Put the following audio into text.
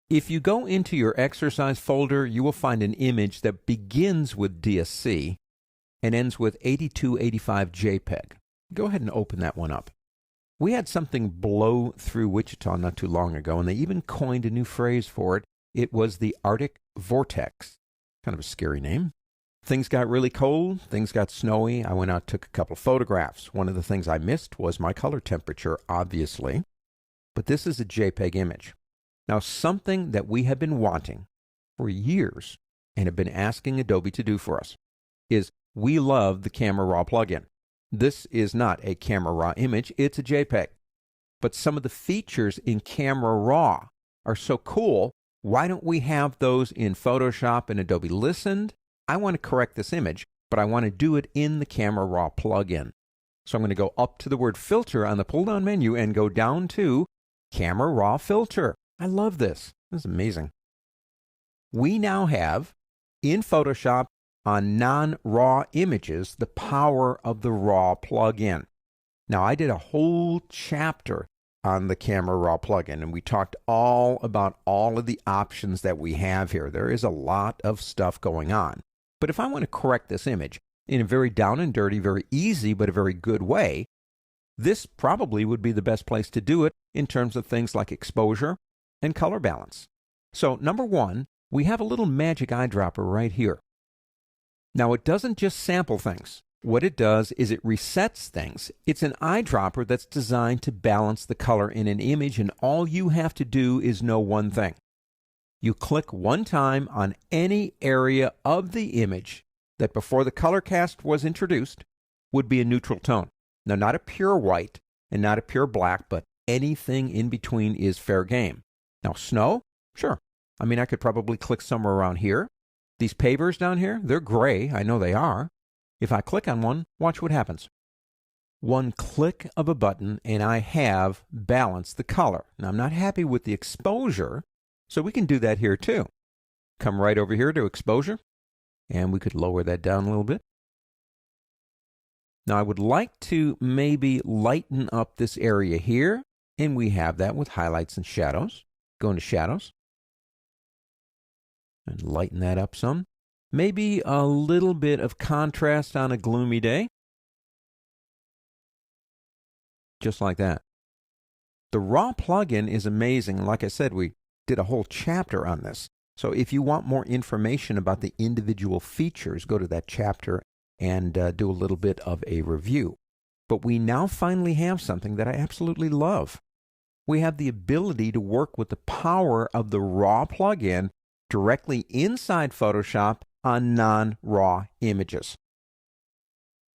If you go into your exercise folder, you will find an image that begins with DSC and ends with 8285 JPEG. Go ahead and open that one up. We had something blow through Wichita not too long ago, and they even coined a new phrase for it. It was the Arctic Vortex. Kind of a scary name. Things got really cold. Things got snowy. I went out, took a couple of photographs. One of the things I missed was my color temperature, obviously. But this is a JPEG image. Now, something that we have been wanting for years and have been asking Adobe to do for us is we love the Camera Raw plugin. This is not a Camera Raw image, it's a JPEG. But some of the features in Camera Raw are so cool, why don't we have those in Photoshop and Adobe Listened? I want to correct this image, but I want to do it in the Camera Raw plugin. So I'm going to go up to the word Filter on the pull-down menu and go down to Camera Raw Filter. I love this. This is amazing. We now have, in Photoshop, on non-RAW images, the power of the RAW plugin. Now, I did a whole chapter on the Camera Raw plugin, and we talked all about all of the options that we have here. There is a lot of stuff going on. But if I want to correct this image in a very down and dirty, very easy, but a very good way, this probably would be the best place to do it in terms of things like exposure and color balance. So, number one, we have a little magic eyedropper right here. Now, it doesn't just sample things. What it does is it resets things. It's an eyedropper that's designed to balance the color in an image, and all you have to do is know one thing. You click one time on any area of the image that before the color cast was introduced would be a neutral tone. Now, not a pure white and not a pure black, but anything in between is fair game. Now, snow? Sure. I mean, I could probably click somewhere around here. These pavers down here, they're gray. I know they are. If I click on one, watch what happens. One click of a button, and I have balanced the color. Now, I'm not happy with the exposure, so we can do that here too. Come right over here to exposure, and we could lower that down a little bit. Now, I would like to maybe lighten up this area here, and we have that with highlights and shadows. Go into shadows and lighten that up some. Maybe a little bit of contrast on a gloomy day. Just like that. The RAW plugin is amazing. Like I said, we did a whole chapter on this. So if you want more information about the individual features, go to that chapter and do a little bit of a review. But we now finally have something that I absolutely love. We have the ability to work with the power of the RAW plugin directly inside Photoshop on non-RAW images.